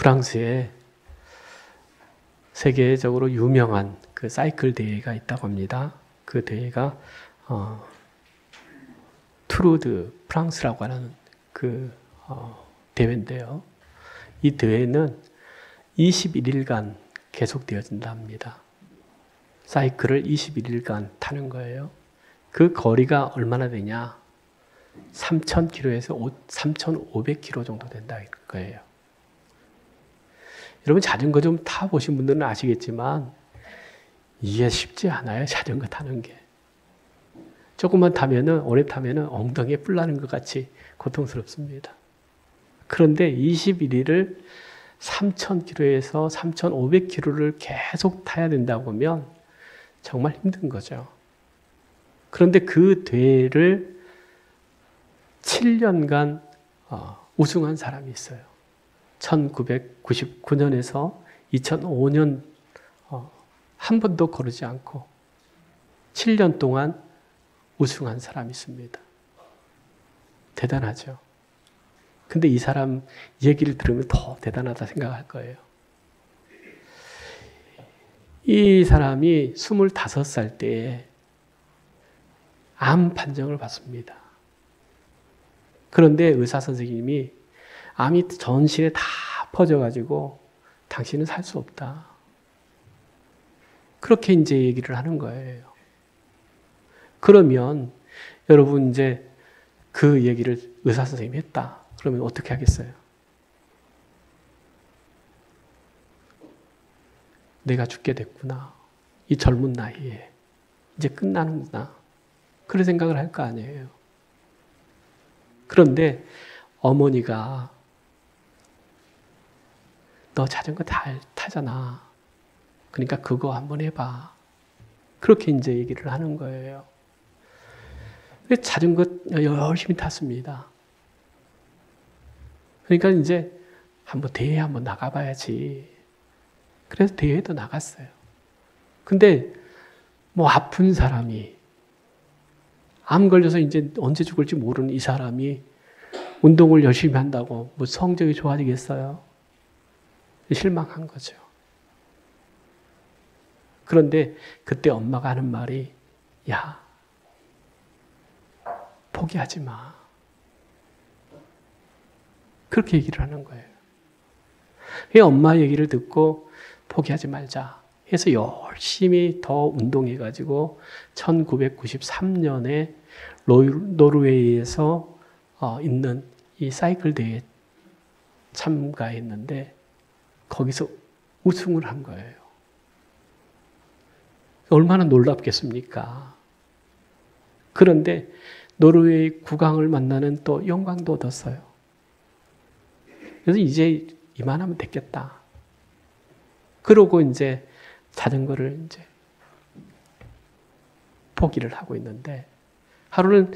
프랑스에 세계적으로 유명한 그 사이클 대회가 있다고 합니다. 그 대회가 투르 드 프랑스라고 하는 그 대회인데요. 이 대회는 21일간 계속되어진다 합니다. 사이클을 21일간 타는 거예요. 그 거리가 얼마나 되냐? 3,000km에서 3,500km 정도 된다 거예요. 여러분 자전거 좀 타보신 분들은 아시겠지만 이게 쉽지 않아요. 자전거 타는 게. 조금만 타면은, 오래 타면은 엉덩이에 뿔 나는 것 같이 고통스럽습니다. 그런데 21일을 3,000km에서 3,500km를 계속 타야 된다고 하면 정말 힘든 거죠. 그런데 그 대회를 7년간 우승한 사람이 있어요. 1999년에서 2005년 한 번도 거르지 않고 7년 동안 우승한 사람이 있습니다. 대단하죠. 근데 이 사람 얘기를 들으면 더 대단하다 생각할 거예요. 이 사람이 25살 때에 암 판정을 받습니다. 그런데 의사 선생님이 암이 전신에 다 퍼져가지고 당신은 살 수 없다. 그렇게 이제 얘기를 하는 거예요. 그러면 여러분 이제 그 얘기를 의사 선생님이 했다. 그러면 어떻게 하겠어요? 내가 죽게 됐구나. 이 젊은 나이에 이제 끝나는구나. 그런 생각을 할 거 아니에요. 그런데 어머니가 너 자전거 잘 타잖아. 그러니까 그거 한번 해봐. 그렇게 이제 얘기를 하는 거예요. 자전거 열심히 탔습니다. 그러니까 이제 한번 대회 한번 나가봐야지. 그래서 대회도 나갔어요. 근데 뭐 아픈 사람이 암 걸려서 이제 언제 죽을지 모르는 이 사람이 운동을 열심히 한다고 뭐 성적이 좋아지겠어요? 실망한 거죠. 그런데 그때 엄마가 하는 말이 야, 포기하지 마. 그렇게 얘기를 하는 거예요. 엄마 얘기를 듣고 포기하지 말자 해서 열심히 더 운동해가지고 1993년에 노르웨이에서 있는 이 사이클 대회에 참가했는데 거기서 우승을 한 거예요. 얼마나 놀랍겠습니까? 그런데 노르웨이 국왕을 만나는 또 영광도 얻었어요. 그래서 이제 이만하면 됐겠다. 그러고 이제 자전거를 이제 포기를 하고 있는데 하루는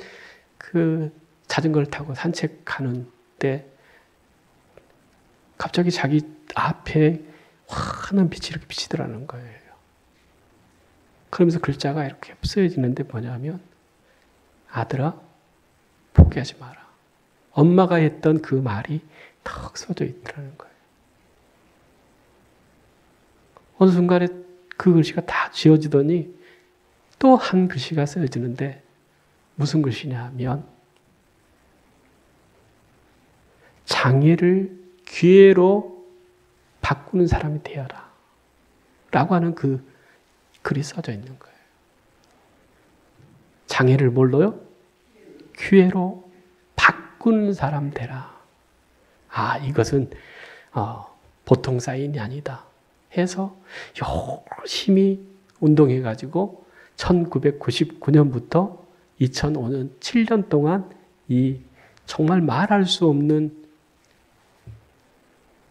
그 자전거를 타고 산책하는데 갑자기 자기 앞에 환한 빛이 이렇게 비치더라는 거예요. 그러면서 글자가 이렇게 쓰여지는데 뭐냐면 아들아 포기하지 마라. 엄마가 했던 그 말이 턱 써져 있더라는 거예요. 어느 순간에 그 글씨가 다 지워지더니 또 한 글씨가 쓰여지는데 무슨 글씨냐 하면 장애를 기회로 바꾸는 사람이 되어라 라고 하는 그 글이 써져 있는 거예요. 장애를 뭘로요? 기회로 바꾸는 사람 되라. 아, 이것은 보통 사인이 아니다 해서 열심히 운동해가지고 1999년부터 2005년 7년 동안 이 정말 말할 수 없는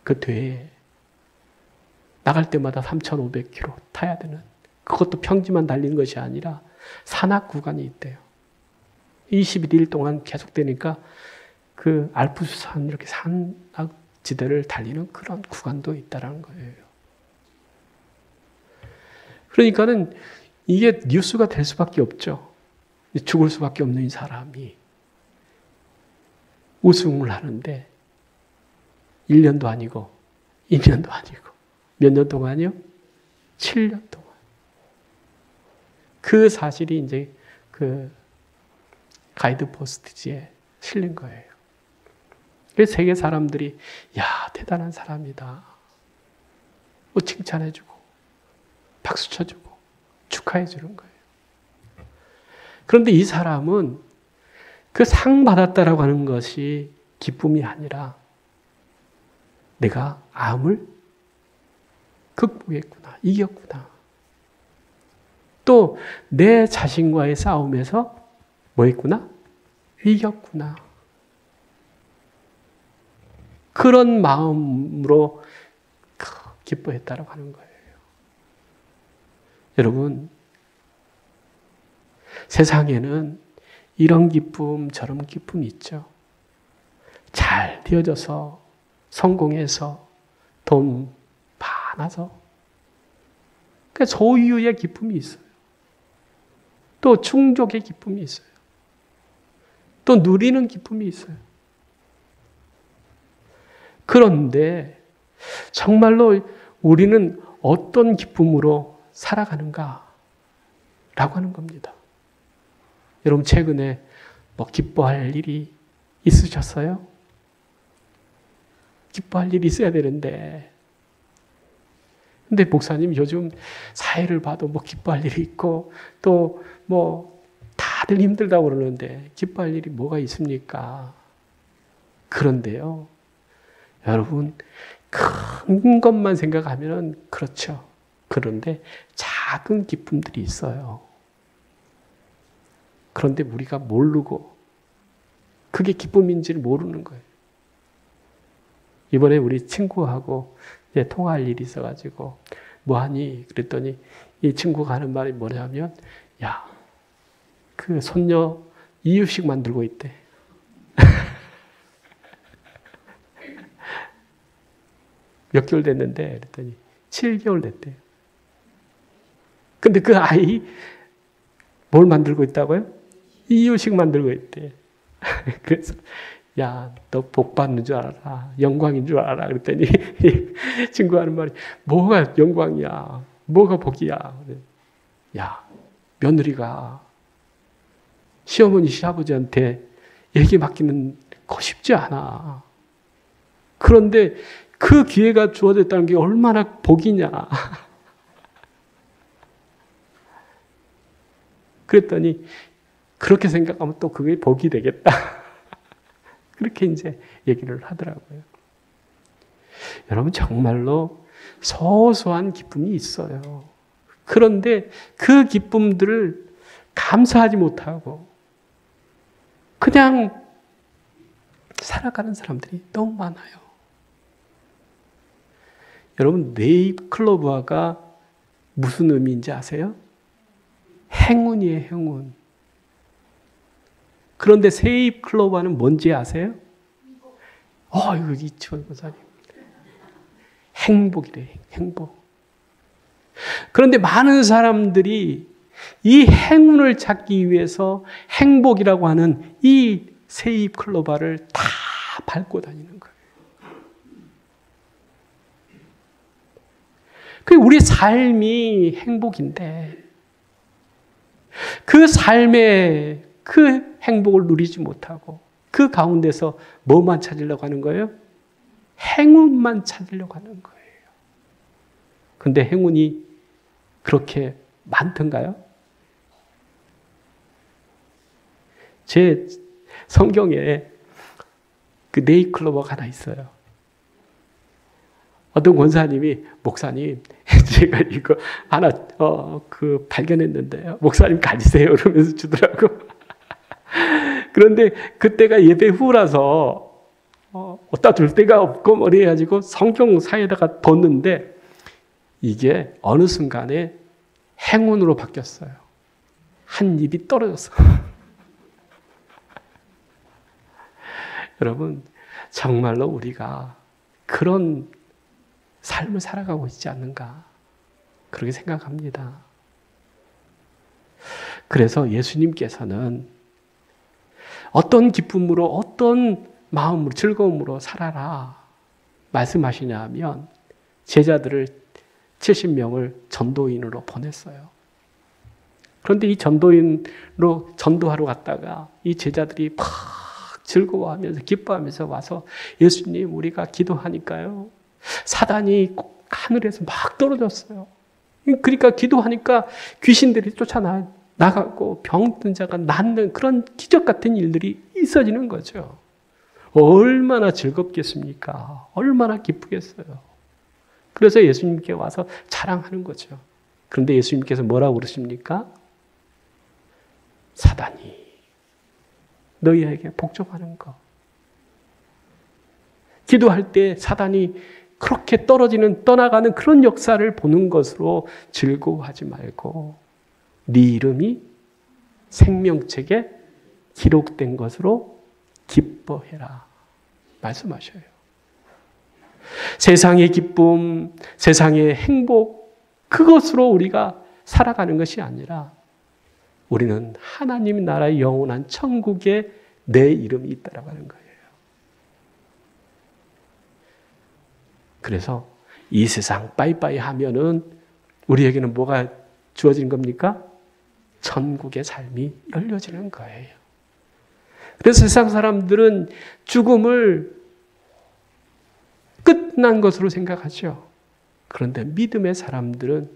그 대회에 나갈 때마다 3,500km 타야 되는, 그것도 평지만 달리는 것이 아니라 산악 구간이 있대요. 21일 동안 계속되니까 그 알프스산 이렇게 산악지대를 달리는 그런 구간도 있다는 거예요. 그러니까는 이게 뉴스가 될 수밖에 없죠. 죽을 수밖에 없는 이 사람이 우승을 하는데 1년도 아니고 2년도 아니고 몇 년 동안이요? 7년 동안. 그 사실이 이제 그 가이드 포스트지에 실린 거예요. 그래서 세계 사람들이 야, 대단한 사람이다. 뭐 칭찬해주고 박수 쳐주고 축하해주는 거예요. 그런데 이 사람은 그 상 받았다라고 하는 것이 기쁨이 아니라 내가 암을 극복했구나, 이겼구나. 또 내 자신과의 싸움에서 뭐 했구나? 이겼구나. 그런 마음으로 기뻐했다라고 하는 거예요. 여러분, 세상에는 이런 기쁨, 저런 기쁨이 있죠. 잘 되어져서, 성공해서, 돈 많아서. 그러니까 소유의 기쁨이 있어요. 또 충족의 기쁨이 있어요. 또 누리는 기쁨이 있어요. 그런데 정말로 우리는 어떤 기쁨으로 살아가는가? 라고 하는 겁니다. 여러분 최근에 뭐 기뻐할 일이 있으셨어요? 기뻐할 일이 있어야 되는데 근데 목사님 요즘 사회를 봐도 뭐 기뻐할 일이 있고 또 뭐 다들 힘들다고 그러는데 기뻐할 일이 뭐가 있습니까? 그런데요. 여러분 큰 것만 생각하면 그렇죠. 그런데 작은 기쁨들이 있어요. 그런데 우리가 모르고 그게 기쁨인지를 모르는 거예요. 이번에 우리 친구하고 이제 통화할 일이 있어가지고 뭐하니? 그랬더니 이 친구가 하는 말이 뭐냐면 야, 그 손녀 이유식 만들고 있대. 몇 개월 됐는데 그랬더니 7개월 됐대요. 근데 그 아이 뭘 만들고 있다고요? 이유식 만들고 있대. 그래서 야, 너 복 받는 줄 알아라. 영광인 줄 알아라. 그랬더니 친구가 하는 말이 뭐가 영광이야. 뭐가 복이야. 야, 며느리가 시어머니 시아버지한테 얘기 맡기는 거 쉽지 않아. 그런데 그 기회가 주어졌다는 게 얼마나 복이냐. 그랬더니 그렇게 생각하면 또 그게 복이 되겠다. 그렇게 이제 얘기를 하더라고요. 여러분 정말로 소소한 기쁨이 있어요. 그런데 그 기쁨들을 감사하지 못하고 그냥 살아가는 사람들이 너무 많아요. 여러분 네잎클로버가 무슨 의미인지 아세요? 행운이에요, 행운. 그런데 세잎클로버는 뭔지 아세요? 이거 이치원 권사님. 행복이래, 행복. 그런데 많은 사람들이 이 행운을 찾기 위해서 행복이라고 하는 이 세잎클로버를 다 밟고 다니는 거예요. 그 우리 삶이 행복인데 그 삶의 그 행복을 누리지 못하고 그 가운데서 뭐만 찾으려고 하는 거예요? 행운만 찾으려고 하는 거예요. 근데 행운이 그렇게 많던가요? 제 성경에 그 네잎클로버가 하나 있어요. 어떤 권사님이 목사님 제가 이거 하나 발견했는데요. 목사님 가지세요. 그러면서 주더라고. 그런데 그때가 예배 후라서 어디다 둘 데가 없고 머리 해가지고 성경사에다가 뒀는데 이게 어느 순간에 행운으로 바뀌었어요. 한 입이 떨어졌어. 여러분 정말로 우리가 그런 삶을 살아가고 있지 않는가 그렇게 생각합니다. 그래서 예수님께서는 어떤 기쁨으로 어떤 마음으로 즐거움으로 살아라 말씀하시냐 하면 제자들을 70명을 전도인으로 보냈어요. 그런데 이 전도인으로 전도하러 갔다가 이 제자들이 막 즐거워하면서 기뻐하면서 와서 예수님 우리가 기도하니까요. 사단이 하늘에서 막 떨어졌어요. 그러니까 기도하니까 귀신들이 쫓아나가고 병든 자가 낫는 그런 기적 같은 일들이 있어지는 거죠. 얼마나 즐겁겠습니까? 얼마나 기쁘겠어요. 그래서 예수님께 와서 자랑하는 거죠. 그런데 예수님께서 뭐라고 그러십니까? 사단이 너희에게 복종하는 거. 기도할 때 사단이 그렇게 떠나가는 그런 역사를 보는 것으로 즐거워하지 말고 네 이름이 생명책에 기록된 것으로 기뻐해라. 말씀하셔요. 세상의 기쁨, 세상의 행복, 그것으로 우리가 살아가는 것이 아니라 우리는 하나님 나라의 영원한 천국에 내 이름이 있다라고 하는 거예요. 그래서 이 세상 빠이빠이 하면은 우리에게는 뭐가 주어진 겁니까? 천국의 삶이 열려지는 거예요. 그래서 세상 사람들은 죽음을 끝난 것으로 생각하죠. 그런데 믿음의 사람들은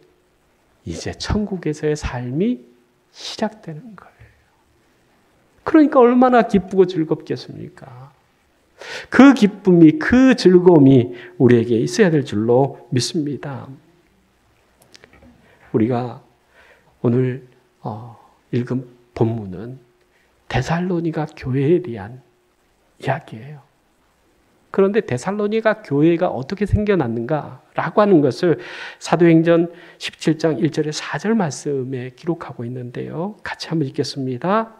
이제 천국에서의 삶이 시작되는 거예요. 그러니까 얼마나 기쁘고 즐겁겠습니까? 그 기쁨이, 그 즐거움이 우리에게 있어야 될 줄로 믿습니다. 우리가 오늘 읽은 본문은 데살로니가 교회에 대한 이야기예요. 그런데 데살로니가 교회가 어떻게 생겨났는가라고 하는 것을 사도행전 17장 1절에 4절 말씀에 기록하고 있는데요. 같이 한번 읽겠습니다.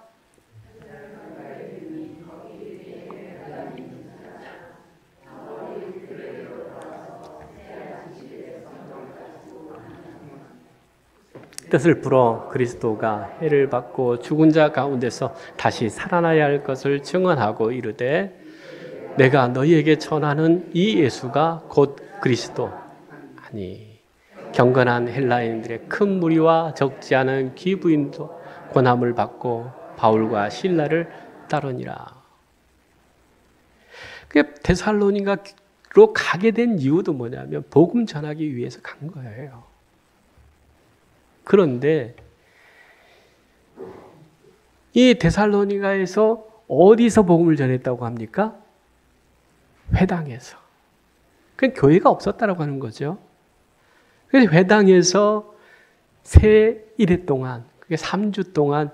뜻을 풀어 그리스도가 해를 받고 죽은 자 가운데서 다시 살아나야 할 것을 증언하고 이르되 내가 너희에게 전하는 이 예수가 곧 그리스도 아니 경건한 헬라인들의 큰 무리와 적지 않은 귀부인도 권함을 받고 바울과 실라를 따르니라. 데살로니가로 가게 된 이유도 뭐냐면 복음 전하기 위해서 간 거예요. 그런데 이 데살로니가에서 어디서 복음을 전했다고 합니까? 회당에서. 그 교회가 없었다라고 하는 거죠. 그래서 회당에서 새 일해 동안, 그게 3주 동안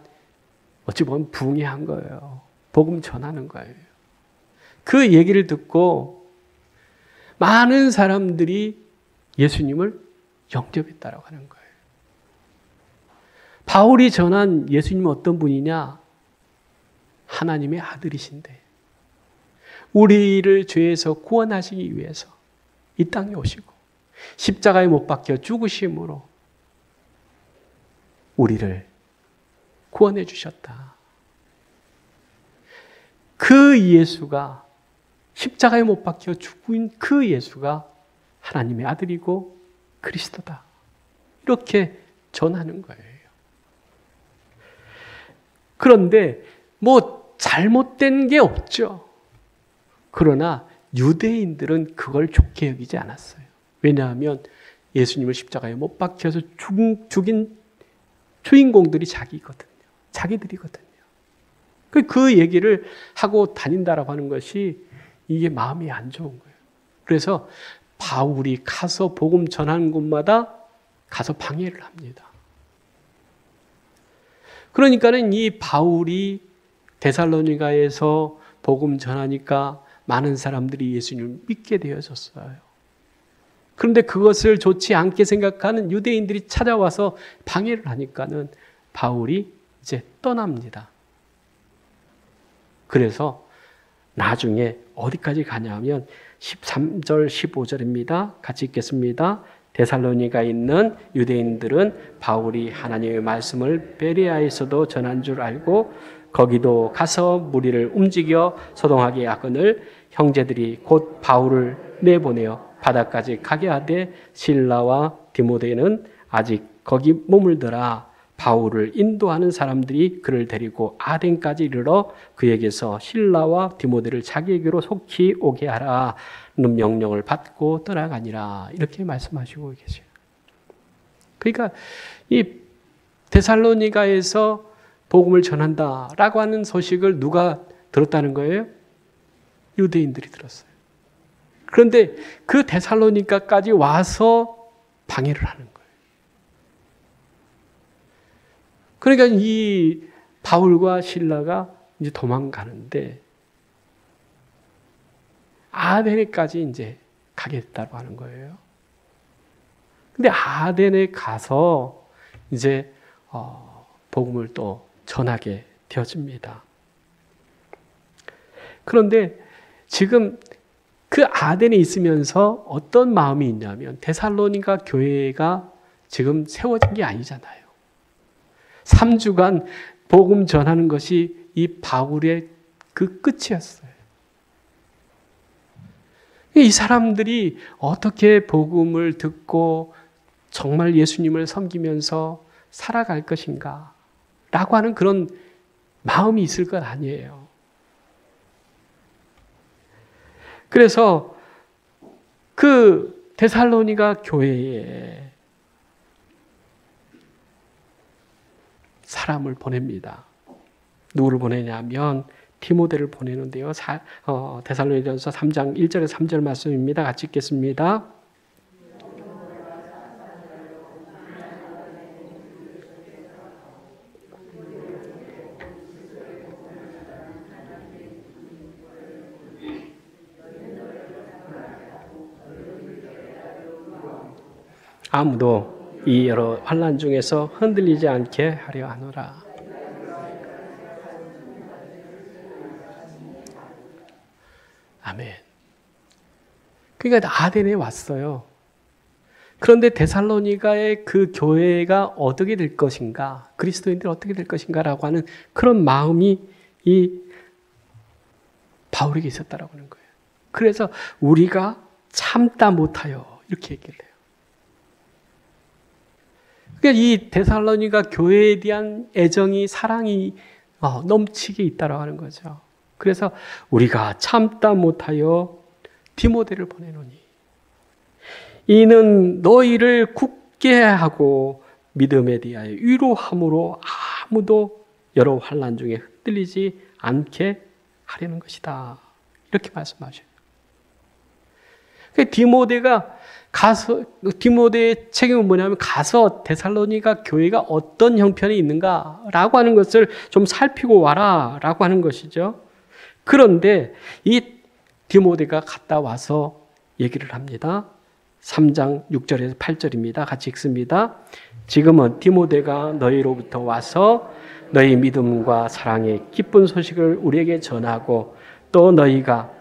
어찌 보면 붕해한 거예요. 복음 전하는 거예요. 그 얘기를 듣고 많은 사람들이 예수님을 영접했다라고 하는 거예요. 바울이 전한 예수님은 어떤 분이냐? 하나님의 아들이신데 우리를 죄에서 구원하시기 위해서 이 땅에 오시고 십자가에 못 박혀 죽으심으로 우리를 구원해 주셨다. 그 예수가 십자가에 못 박혀 죽은 그 예수가 하나님의 아들이고 그리스도다. 이렇게 전하는 거예요. 그런데 뭐 잘못된 게 없죠. 그러나 유대인들은 그걸 좋게 여기지 않았어요. 왜냐하면 예수님을 십자가에 못 박혀서 죽인 주인공들이 자기들이거든요. 그 얘기를 하고 다닌다라고 하는 것이 이게 마음이 안 좋은 거예요. 그래서 바울이 가서 복음 전하는 곳마다 가서 방해를 합니다. 그러니까는 이 바울이 데살로니가에서 복음 전하니까 많은 사람들이 예수님을 믿게 되어졌어요. 그런데 그것을 좋지 않게 생각하는 유대인들이 찾아와서 방해를 하니까는 바울이 이제 떠납니다. 그래서 나중에 어디까지 가냐면 13절 15절입니다. 같이 읽겠습니다. 데살로니가에 있는 유대인들은 바울이 하나님의 말씀을 베레아에서도 전한 줄 알고 거기도 가서 무리를 움직여 소동하게 하거늘 형제들이 곧 바울을 내보내어 바다까지 가게 하되 실라와 디모데는 아직 거기 머물더라. 바울을 인도하는 사람들이 그를 데리고 아덴까지 이르러 그에게서 실라와 디모데를 자기에게로 속히 오게 하라는 명령을 받고 떠나가니라. 이렇게 말씀하시고 계세요. 그러니까 이 데살로니가에서 복음을 전한다라고 하는 소식을 누가 들었다는 거예요? 유대인들이 들었어요. 그런데 그 데살로니가까지 와서 방해를 하는 거예요. 그러니까 이 바울과 실라가 이제 도망가는데 아데네까지 이제 가게 됐다고 하는 거예요. 근데 아데네 가서 이제 복음을 또 전하게 되어집니다. 그런데 지금 그 아덴에 있으면서 어떤 마음이 있냐면 데살로니가 교회가 지금 세워진 게 아니잖아요. 3주간 복음 전하는 것이 이 바울의 그 끝이었어요. 이 사람들이 어떻게 복음을 듣고 정말 예수님을 섬기면서 살아갈 것인가 라고 하는 그런 마음이 있을 것 아니에요. 그래서 그 데살로니가 교회에 사람을 보냅니다. 누구를 보내냐면 디모데를 보내는데요. 데살로니가전서 3장 1절에서 3절 말씀입니다. 같이 읽겠습니다. 아무도 이 여러 환난 중에서 흔들리지 않게 하려 하노라. 아멘. 그러니까 아덴에 왔어요. 그런데 데살로니가의 그 교회가 어떻게 될 것인가, 그리스도인들이 어떻게 될 것인가라고 하는 그런 마음이 이 바울에게 있었다라고 하는 거예요. 그래서 우리가 참다 못하여 이렇게 얘기를 해요. 그러니까 이 데살로니가 교회에 대한 애정이, 사랑이 넘치게 있다라고 하는 거죠. 그래서 우리가 참다 못하여 디모데를 보내노니 이는 너희를 굳게 하고 믿음에 대하여 위로함으로 아무도 여러 환난 중에 흔들리지 않게 하려는 것이다. 이렇게 말씀하셔요. 디모데가 가서, 디모데의 책임은 뭐냐면 가서 데살로니가 교회가 어떤 형편이 있는가라고 하는 것을 좀 살피고 와라라고 하는 것이죠. 그런데 이 디모데가 갔다 와서 얘기를 합니다. 3장 6절에서 8절입니다. 같이 읽습니다. 지금은 디모데가 너희로부터 와서 너희 믿음과 사랑의 기쁜 소식을 우리에게 전하고 또 너희가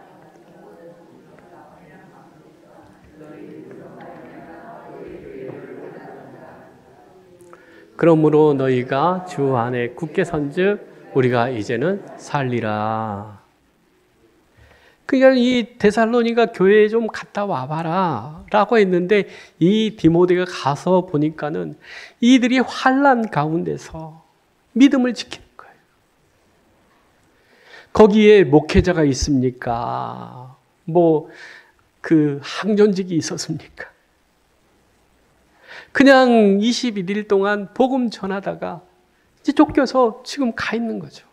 그러므로 너희가 주 안에 굳게 선즉 우리가 이제는 살리라. 그러니까 이 데살로니가 교회에 좀 갔다 와봐라 라고 했는데 이 디모데가 가서 보니까는 이들이 환난 가운데서 믿음을 지키는 거예요. 거기에 목회자가 있습니까? 그 항전직이 있었습니까? 그냥 21일 동안 복음 전하다가 이제 쫓겨서 지금 가 있는 거죠.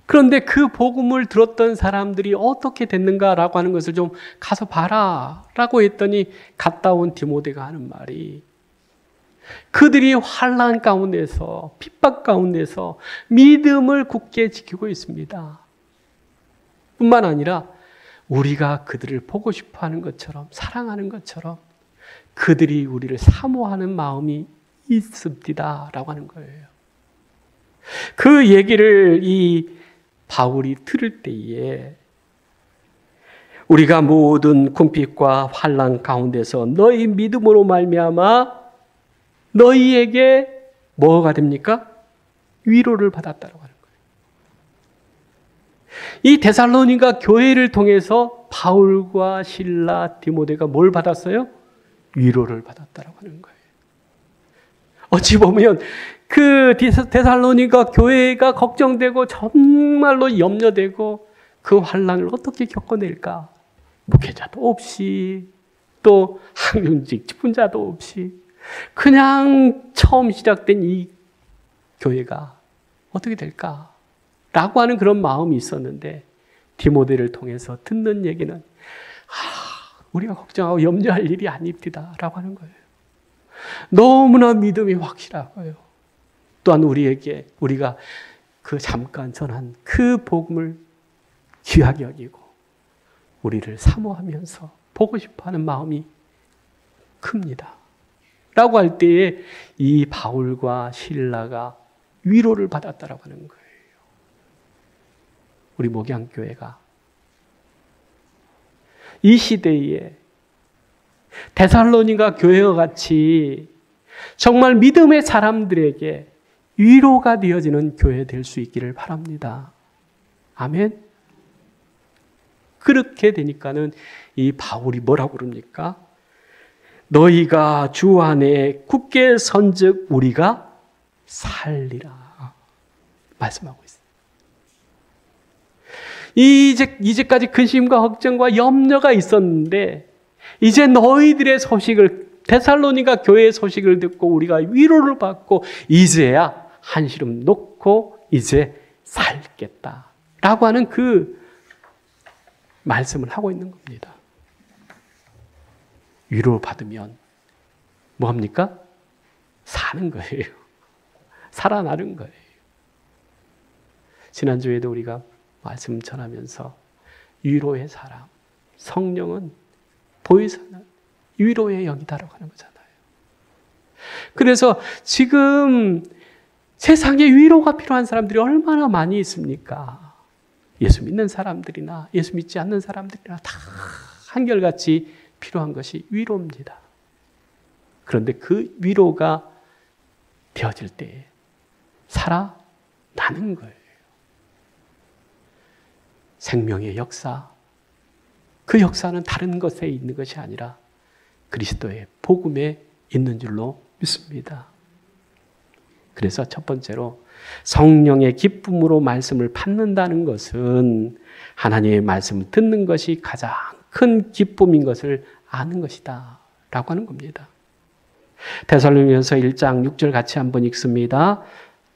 그런데 그 복음을 들었던 사람들이 어떻게 됐는가라고 하는 것을 좀 가서 봐라 라고 했더니 갔다 온 디모데가 하는 말이 그들이 환난 가운데서 핍박 가운데서 믿음을 굳게 지키고 있습니다. 뿐만 아니라 우리가 그들을 보고 싶어하는 것처럼 사랑하는 것처럼 그들이 우리를 사모하는 마음이 있습니다 라고 하는 거예요. 그 얘기를 이 바울이 들을 때에 우리가 모든 궁핍과 환난 가운데서 너희 믿음으로 말미암아 너희에게 뭐가 됩니까? 위로를 받았다고 하는 거예요. 이 데살로니가 교회를 통해서 바울과 실라, 디모데가 뭘 받았어요? 위로를 받았다라고 하는 거예요. 어찌 보면 그 데살로니가 교회가 걱정되고 정말로 염려되고 그 환난을 어떻게 겪어낼까? 목회자도 없이 또 학령직 직분자도 없이 그냥 처음 시작된 이 교회가 어떻게 될까? 라고 하는 그런 마음이 있었는데 디모데를 통해서 듣는 얘기는 우리가 걱정하고 염려할 일이 아닙니다 라고 하는 거예요. 너무나 믿음이 확실하고요. 또한 우리가 그 잠깐 전한 그 복음을 귀하게 여기고 우리를 사모하면서 보고 싶어하는 마음이 큽니다. 라고 할 때에 이 바울과 실라가 위로를 받았다라고 하는 거예요. 우리 목양교회가 이 시대에 데살로니가 교회와 같이 정말 믿음의 사람들에게 위로가 되어지는 교회 될 수 있기를 바랍니다. 아멘. 그렇게 되니까는 이 바울이 뭐라고 그럽니까? 너희가 주 안에 굳게 선즉 우리가 살리라 말씀하고 있어요. 이제까지 근심과 걱정과 염려가 있었는데 이제 너희들의 소식을 데살로니가 교회의 소식을 듣고 우리가 위로를 받고 이제야 한시름 놓고 이제 살겠다라고 하는 그 말씀을 하고 있는 겁니다. 위로를 받으면 뭐합니까? 사는 거예요. 살아나는 거예요. 지난주에도 우리가 말씀 전하면서 위로의 사람, 성령은 보이사는 위로의 영이다라고 하는 거잖아요. 그래서 지금 세상에 위로가 필요한 사람들이 얼마나 많이 있습니까? 예수 믿는 사람들이나 예수 믿지 않는 사람들이나 다 한결같이 필요한 것이 위로입니다. 그런데 그 위로가 되어질 때 살아나는 거예요. 생명의 역사, 그 역사는 다른 것에 있는 것이 아니라 그리스도의 복음에 있는 줄로 믿습니다. 그래서 첫 번째로 성령의 기쁨으로 말씀을 받는다는 것은 하나님의 말씀을 듣는 것이 가장 큰 기쁨인 것을 아는 것이다 라고 하는 겁니다. 데살로니가서 1장 6절 같이 한번 읽습니다.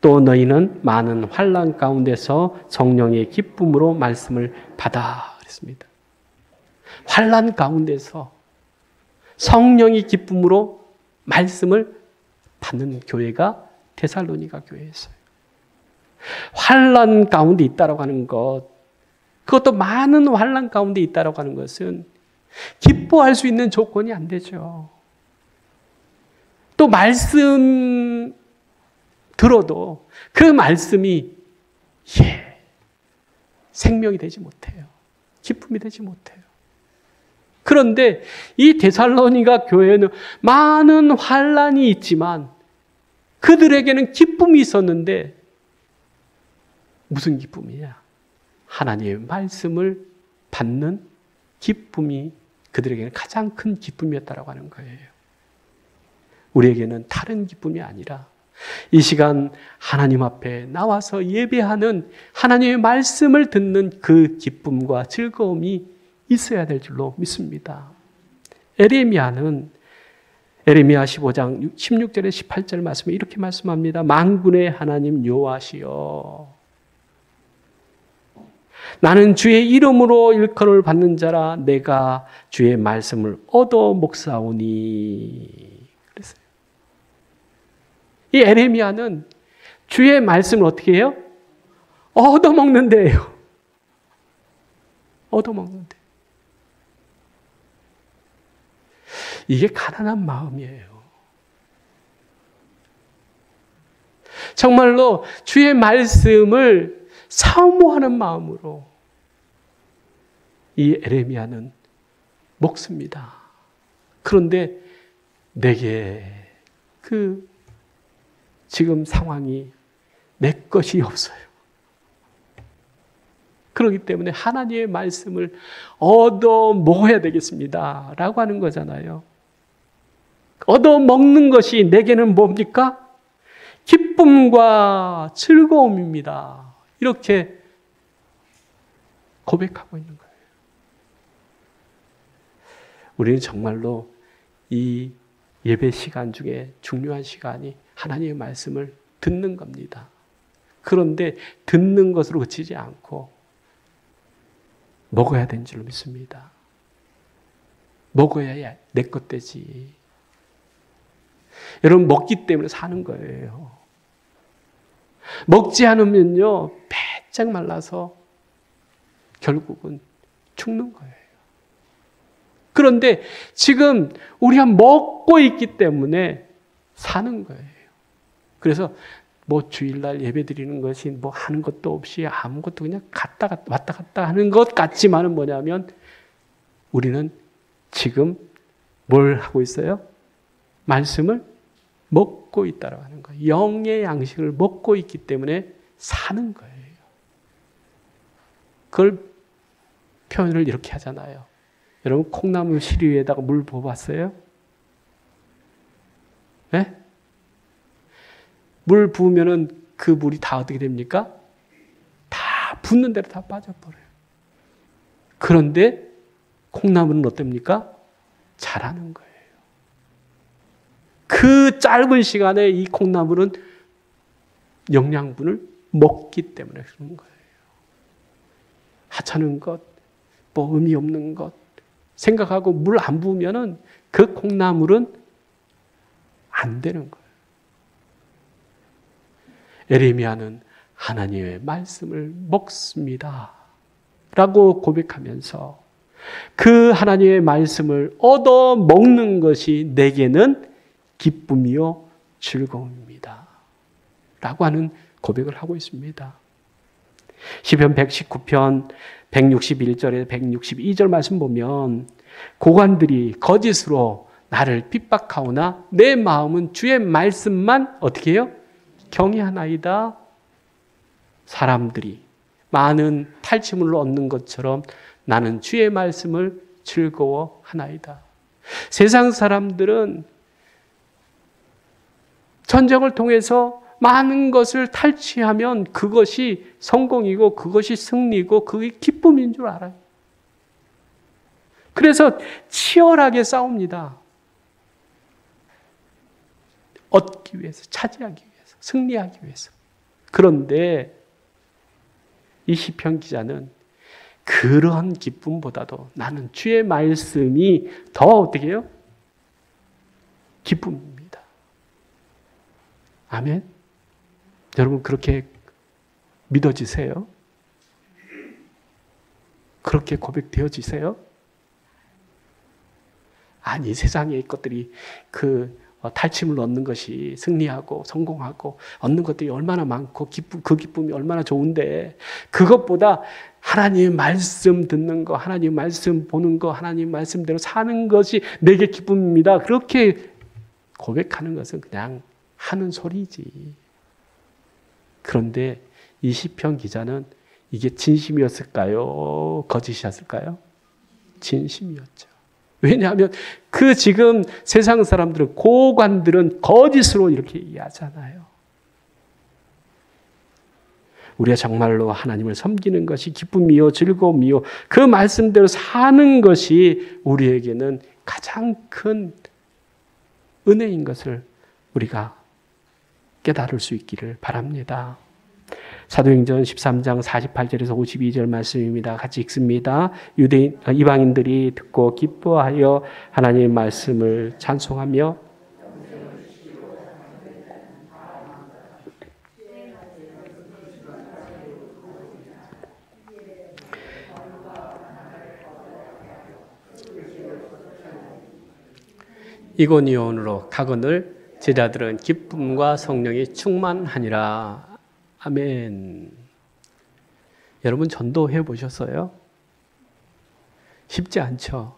또 너희는 많은 환난 가운데서 성령의 기쁨으로 말씀을 받아 그랬습니다. 환난 가운데서 성령의 기쁨으로 말씀을 받는 교회가 데살로니가 교회였어요. 환난 가운데 있다라고 하는 것, 그것도 많은 환난 가운데 있다라고 하는 것은 기뻐할 수 있는 조건이 안 되죠. 또 말씀 들어도 그 말씀이 생명이 되지 못해요. 기쁨이 되지 못해요. 그런데 이 데살로니가 교회는 많은 환난이 있지만 그들에게는 기쁨이 있었는데 무슨 기쁨이냐? 하나님의 말씀을 받는 기쁨이 그들에게는 가장 큰 기쁨이었다라고 하는 거예요. 우리에게는 다른 기쁨이 아니라 이 시간 하나님 앞에 나와서 예배하는 하나님의 말씀을 듣는 그 기쁨과 즐거움이 있어야 될 줄로 믿습니다. 에레미야는 에레미야 15장 16절에 18절 말씀에 이렇게 말씀합니다. 만군의 하나님 여호와시여, 나는 주의 이름으로 일컬음을 받는 자라 내가 주의 말씀을 얻어 목사오니. 그랬어요. 이 에레미야는 주의 말씀을 어떻게 해요? 얻어 먹는데요. 얻어 먹는데. 이게 가난한 마음이에요. 정말로 주의 말씀을 사모하는 마음으로 이 에레미야는 먹습니다. 그런데 내게 그 지금 상황이 내 것이 없어요. 그렇기 때문에 하나님의 말씀을 얻어 먹어야 되겠습니다. 라고 하는 거잖아요. 얻어 먹는 것이 내게는 뭡니까? 기쁨과 즐거움입니다. 이렇게 고백하고 있는 거예요. 우리는 정말로 이 예배 시간 중에 중요한 시간이 하나님의 말씀을 듣는 겁니다. 그런데 듣는 것으로 그치지 않고 먹어야 되는 줄 믿습니다. 먹어야 내 것 되지. 여러분, 먹기 때문에 사는 거예요. 먹지 않으면요, 배짝 말라서 결국은 죽는 거예요. 그런데 지금 우리가 먹고 있기 때문에 사는 거예요. 그래서 뭐 주일날 예배 드리는 것이 뭐 하는 것도 없이 아무것도 그냥 왔다 갔다 하는 것 같지만은 뭐냐면 우리는 지금 뭘 하고 있어요? 말씀을 먹고 있다라고 하는 거예요. 영의 양식을 먹고 있기 때문에 사는 거예요. 그걸 표현을 이렇게 하잖아요. 여러분, 콩나물 시리 위에다가 물 부어봤어요? 네? 물 부으면은 그 물이 다 어떻게 됩니까? 다 붓는 대로 다 빠져버려요. 그런데 콩나물은 어떻습니까? 자라는 거예요. 그 짧은 시간에 이 콩나물은 영양분을 먹기 때문에 그런 거예요. 하찮은 것, 뭐 의미 없는 것 생각하고 물 안 부으면은 그 콩나물은 안 되는 거예요. 에레미야는 하나님의 말씀을 먹습니다. 라고 고백하면서 그 하나님의 말씀을 얻어 먹는 것이 내게는 기쁨이요 즐거움입니다. 라고 하는 고백을 하고 있습니다. 시편 119편 161절에서 162절 말씀 보면 고관들이 거짓으로 나를 핍박하오나 내 마음은 주의 말씀만 어떻게 해요? 경외하나이다. 사람들이 많은 탈취물을 얻는 것처럼 나는 주의 말씀을 즐거워하나이다. 세상 사람들은 전쟁을 통해서 많은 것을 탈취하면 그것이 성공이고 그것이 승리고 그게 기쁨인 줄 알아요. 그래서 치열하게 싸웁니다. 얻기 위해서, 차지하기 위해서, 승리하기 위해서. 그런데 이 시편 기자는 그런 기쁨보다도 나는 주의 말씀이 더 어떻게 해요? 기쁨입니다. 아멘? 여러분 그렇게 믿어지세요? 그렇게 고백되어지세요? 아니 세상의 것들이 탈취물 얻는 것이 승리하고 성공하고 얻는 것들이 얼마나 많고 그 기쁨이 얼마나 좋은데 그것보다 하나님 말씀 듣는 거, 하나님 말씀 보는 거, 하나님 말씀대로 사는 것이 내게 기쁨입니다. 그렇게 고백하는 것은 그냥 하는 소리지. 그런데 이 시편 기자는 이게 진심이었을까요? 거짓이었을까요? 진심이었죠. 왜냐하면 그 지금 세상 사람들은 고관들은 거짓으로 이렇게 이해하잖아요. 우리가 정말로 하나님을 섬기는 것이 기쁨이요 즐거움이요 그 말씀대로 사는 것이 우리에게는 가장 큰 은혜인 것을 우리가 깨달을 수 있기를 바랍니다. 사도행전 13장 48절에서 52절 말씀입니다. 같이 읽습니다. 이방인들이 듣고 기뻐하여 하나님의 말씀을 찬송하며 이고니온으로 가거늘 제자들은 기쁨과 성령이 충만하니라. 아멘. 여러분 전도해 보셨어요? 쉽지 않죠.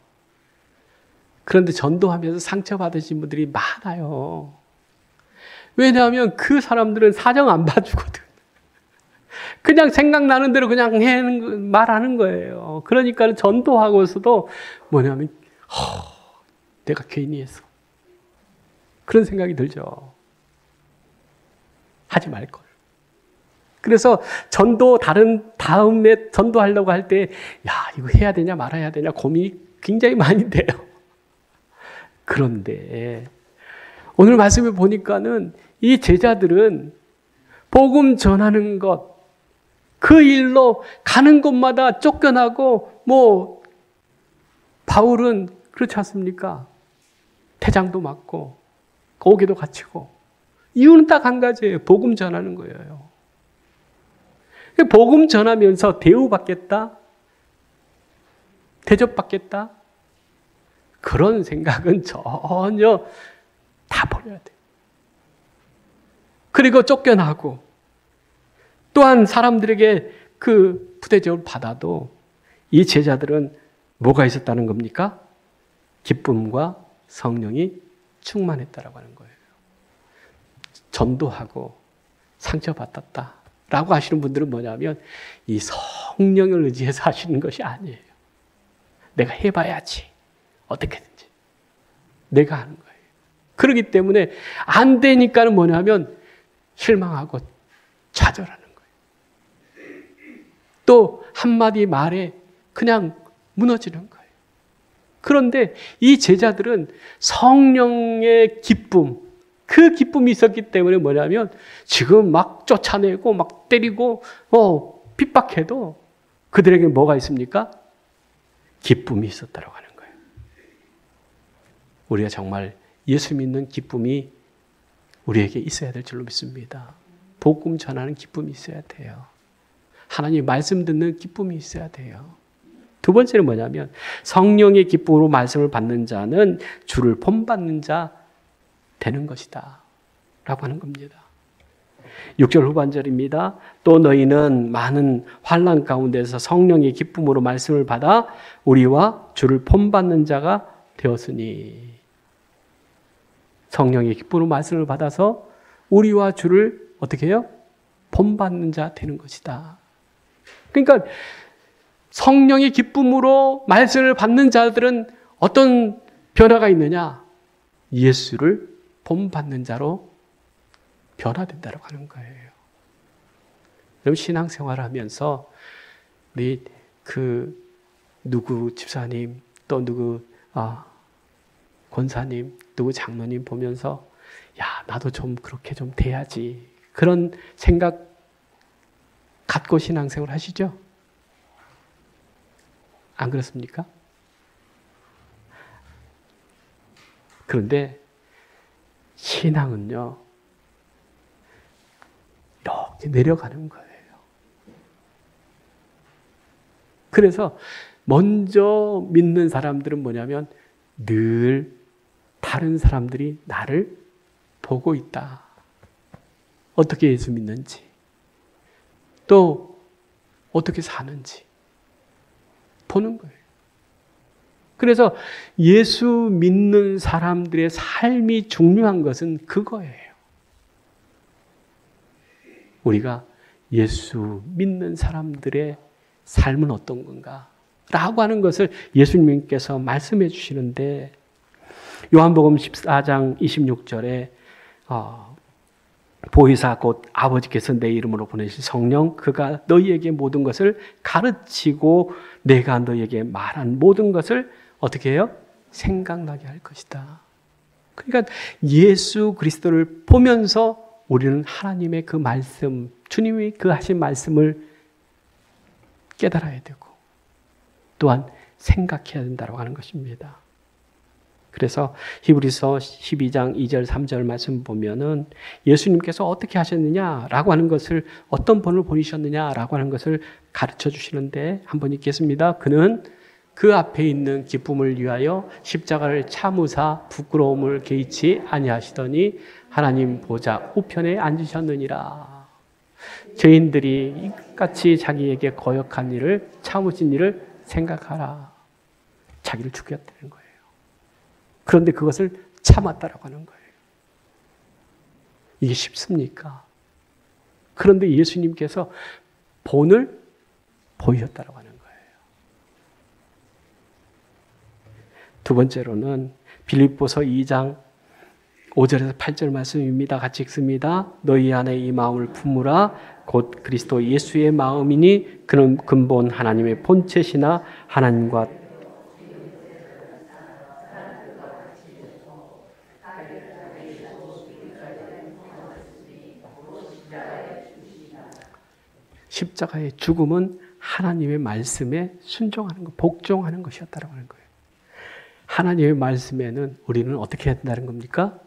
그런데 전도하면서 상처받으신 분들이 많아요. 왜냐하면 그 사람들은 사정 안 봐주거든. 그냥 생각나는 대로 그냥 말하는 거예요. 그러니까 전도하고서도 뭐냐면 내가 괜히 했어. 그런 생각이 들죠. 하지 말걸. 그래서 다음에 전도하려고 할 때, 이거 해야 되냐 말아야 되냐 고민이 굉장히 많이 돼요. 그런데 오늘 말씀을 보니까는 이 제자들은 복음 전하는 것, 그 일로 가는 곳마다 쫓겨나고, 바울은 그렇지 않습니까? 태장도 맞고, 고개도 갇히고. 이유는 딱 한 가지예요. 복음 전하는 거예요. 복음 전하면서 대우받겠다? 대접받겠다? 그런 생각은 전혀 다 버려야 돼요. 그리고 쫓겨나고, 또한 사람들에게 그 부대접을 받아도 이 제자들은 뭐가 있었다는 겁니까? 기쁨과 성령이 충만했다라고 하는 거예요. 전도하고 상처받았다라고 하시는 분들은 뭐냐면 이 성령을 의지해서 하시는 것이 아니에요. 내가 해봐야지. 어떻게든지. 내가 하는 거예요. 그렇기 때문에 안 되니까는 뭐냐면 실망하고 좌절하는 거예요. 또 한마디 말에 그냥 무너지는 거예요. 그런데 이 제자들은 성령의 기쁨, 그 기쁨이 있었기 때문에 뭐냐면 지금 막 쫓아내고 막 때리고 핍박해도 그들에게 뭐가 있습니까? 기쁨이 있었다고 하는 거예요. 우리가 정말 예수 믿는 기쁨이 우리에게 있어야 될 줄로 믿습니다. 복음 전하는 기쁨이 있어야 돼요. 하나님 말씀 듣는 기쁨이 있어야 돼요. 두 번째는 뭐냐면 성령의 기쁨으로 말씀을 받는 자는 주를 본받는 자 되는 것이다 라고 하는 겁니다. 6절 후반절입니다. 또 너희는 많은 환난 가운데서 성령의 기쁨으로 말씀을 받아 우리와 주를 본받는 자가 되었으니. 성령의 기쁨으로 말씀을 받아서 우리와 주를 어떻게 해요? 본받는 자 되는 것이다. 그러니까 성령의 기쁨으로 말씀을 받는 자들은 어떤 변화가 있느냐? 예수를 본받는 자로 변화된다고 하는 거예요. 여러분 신앙생활을 하면서 우리 누구 집사님 또 누구 권사님 누구 장로님 보면서 나도 좀 그렇게 좀 돼야지 그런 생각 갖고 신앙생활 하시죠? 안 그렇습니까? 그런데 신앙은요 이렇게 내려가는 거예요. 그래서 먼저 믿는 사람들은 뭐냐면 늘 다른 사람들이 나를 보고 있다. 어떻게 예수 믿는지 또 어떻게 사는지 보는 거예요. 그래서 예수 믿는 사람들의 삶이 중요한 것은 그거예요. 우리가 예수 믿는 사람들의 삶은 어떤 건가? 라고 하는 것을 예수님께서 말씀해 주시는데 요한복음 14장 26절에 보혜사 곧 아버지께서 내 이름으로 보내신 성령 그가 너희에게 모든 것을 가르치고 내가 너희에게 말한 모든 것을 어떻게 해요? 생각나게 할 것이다. 그러니까 예수 그리스도를 보면서 우리는 하나님의 그 말씀, 주님이 그 하신 말씀을 깨달아야 되고 또한 생각해야 된다고 하는 것입니다. 그래서 히브리서 12장 2절 3절 말씀 보면은 예수님께서 어떻게 하셨느냐라고 하는 것을 어떤 본을 보이셨느냐라고 하는 것을 가르쳐 주시는데 한번 읽겠습니다. 그는 그 앞에 있는 기쁨을 위하여 십자가를 참으사 부끄러움을 개의치 아니하시더니 하나님 보좌 우편에 앉으셨느니라. 죄인들이 이같이 자기에게 거역한 일을 참으신 일을 생각하라. 자기를 죽였다는 거예요. 그런데 그것을 참았다라고 하는 거예요. 이게 쉽습니까? 그런데 예수님께서 본을 보이셨다라고 하는 거예요. 두 번째로는 빌립보서 2장 5절에서 8절 말씀입니다. 같이 읽습니다. 너희 안에 이 마음을 품으라. 곧 그리스도 예수의 마음이니 그는 근본 하나님의 본체시나 하나님과 십자가의 죽음은 하나님의 말씀에 순종하는 것, 복종하는 것이었다고 하는 거예요. 하나님의 말씀에는 우리는 어떻게 해야 된다는 겁니까?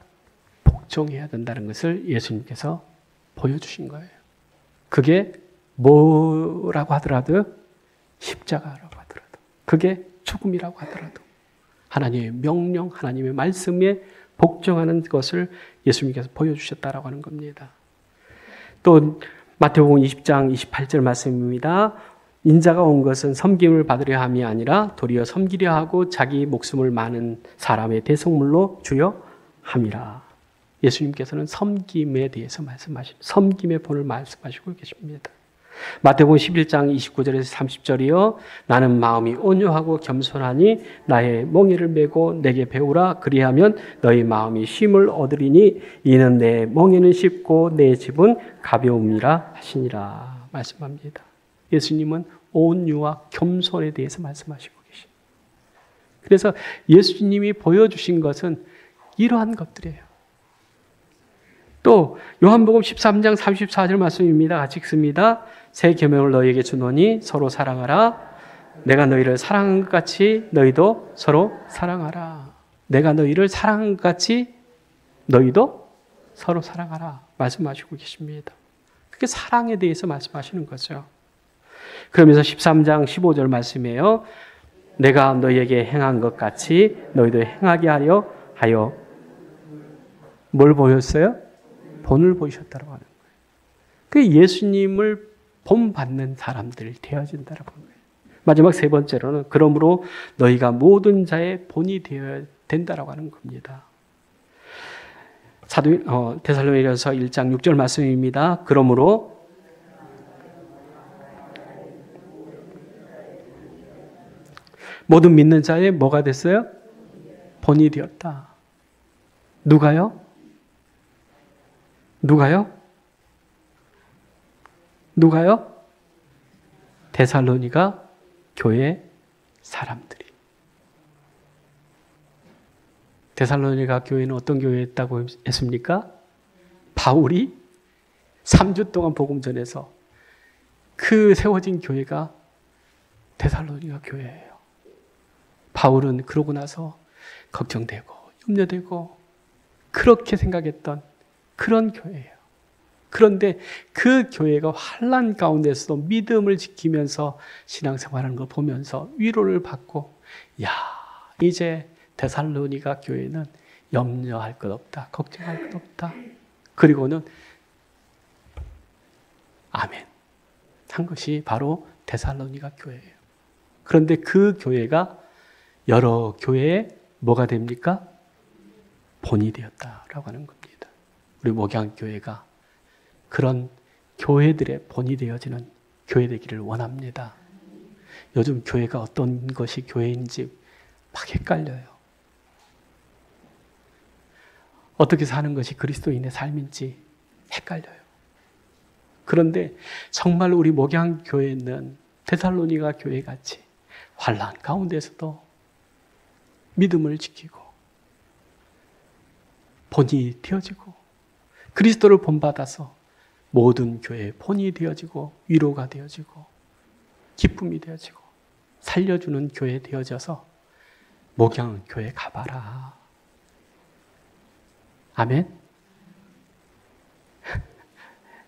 복종해야 된다는 것을 예수님께서 보여주신 거예요. 그게 뭐라고 하더라도 십자가라고 하더라도 그게 죽음이라고 하더라도 하나님의 명령, 하나님의 말씀에 복종하는 것을 예수님께서 보여주셨다라고 하는 겁니다. 또 마태복음 20장 28절 말씀입니다. 인자가 온 것은 섬김을 받으려 함이 아니라 도리어 섬기려 하고 자기 목숨을 많은 사람의 대속물로 주려 함이라. 예수님께서는 섬김에 대해서 섬김의 본을 말씀하시고 계십니다. 마태복음 11장 29절에서 30절이요. 나는 마음이 온유하고 겸손하니 나의 멍에를 메고 내게 배우라. 그리하면 너희 마음이 쉼을 얻으리니 이는 내 멍에는 쉽고 내 집은 가벼움이라 하시니라. 말씀합니다. 예수님은 온유와 겸손에 대해서 말씀하시고 계십니다. 그래서 예수님이 보여주신 것은 이러한 것들이에요. 또 요한복음 13장 34절 말씀입니다. 같이 읽습니다. 새 계명을 너희에게 주노니 서로 사랑하라. 내가 너희를 사랑한 것 같이 너희도 서로 사랑하라. 내가 너희를 사랑한 것 같이 너희도 서로 사랑하라. 말씀하시고 계십니다. 그게 사랑에 대해서 말씀하시는 거죠. 그러면서 13장 15절 말씀이에요. 내가 너희에게 행한 것 같이 너희도 행하게 하여 뭘 보였어요? 본을 보이셨다고 하는 거예요. 그 예수님을 본받는 사람들이 되어진다고 하는 거예요. 마지막 세 번째로는 그러므로 너희가 모든 자의 본이 되어야 된다고 하는 겁니다. 데살로니가서 1장 6절 말씀입니다. 그러므로 모든 믿는 자의 뭐가 됐어요? 본이 되었다. 누가요? 데살로니가 교회 사람들이. 데살로니가 교회는 어떤 교회였다고 했습니까? 바울이 3주 동안 복음 전해서 그 세워진 교회가 데살로니가 교회예요. 바울은 그러고 나서 걱정되고 염려되고 그렇게 생각했던 그런 교회예요. 그런데 그 교회가 환난 가운데서도 믿음을 지키면서 신앙생활하는 걸 보면서 위로를 받고 이제 데살로니가 교회는 염려할 것 없다. 걱정할 것 없다. 그리고는 아멘 한 것이 바로 데살로니가 교회예요. 그런데 그 교회가 여러 교회의 뭐가 됩니까? 본이 되었다라고 하는 겁니다. 우리 목양교회가 그런 교회들의 본이 되어지는 교회 되기를 원합니다. 요즘 교회가 어떤 것이 교회인지 막 헷갈려요. 어떻게 사는 것이 그리스도인의 삶인지 헷갈려요. 그런데 정말 우리 목양교회는 데살로니가 교회같이 환난 가운데서도 믿음을 지키고 본이 되어지고 그리스도를 본받아서 모든 교회의 본이 되어지고 위로가 되어지고 기쁨이 되어지고 살려주는 교회 되어져서 목양교회 가봐라. 아멘?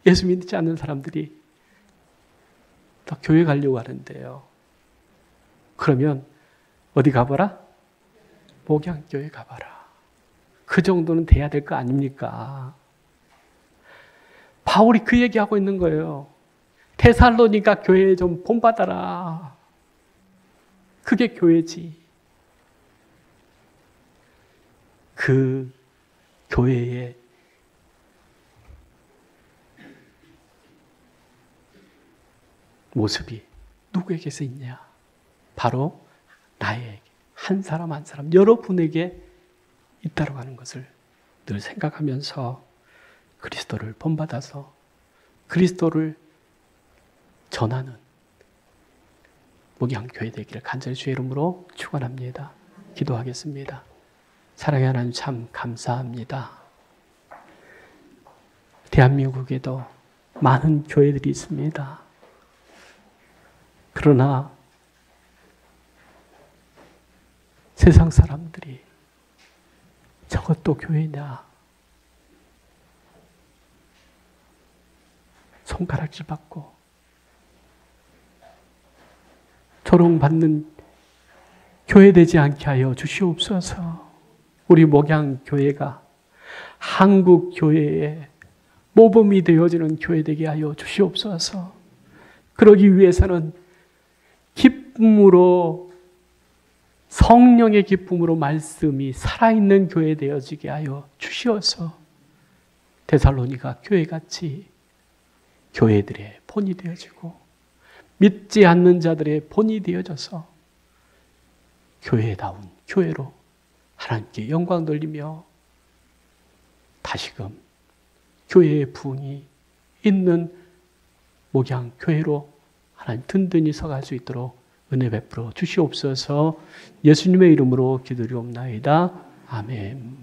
예수 믿지 않는 사람들이 더 교회 가려고 하는데요. 그러면 어디 가봐라? 목양교회 가봐라. 그 정도는 돼야 될 거 아닙니까? 바울이 그 얘기하고 있는 거예요. 데살로니가 교회에 좀 본받아라. 그게 교회지. 그 교회에 모습이 누구에게서 있냐? 바로 나에게, 한 사람 한 사람, 여러분에게 있다고 하는 것을 늘 생각하면서 그리스도를 본받아서 그리스도를 전하는 목양교회 되기를 간절히 주의 이름으로 축원합니다. 기도하겠습니다. 사랑의 하나님 참 감사합니다. 대한민국에도 많은 교회들이 있습니다. 그러나 세상 사람들이 저것도 교회냐? 손가락질 받고 조롱받는 교회 되지 않게 하여 주시옵소서. 우리 목양교회가 한국 교회의 모범이 되어지는 교회 되게 하여 주시옵소서. 그러기 위해서는 기쁨으로, 성령의 기쁨으로 말씀이 살아있는 교회 되어지게 하여 주시어서 데살로니가 교회같이 교회들의 본이 되어지고 믿지 않는 자들의 본이 되어져서 교회다운 교회로 하나님께 영광 돌리며 다시금 교회의 부흥이 있는 목양교회로 하나님 든든히 서갈 수 있도록 은혜 베풀어 주시옵소서. 예수님의 이름으로 기도드리옵나이다. 아멘.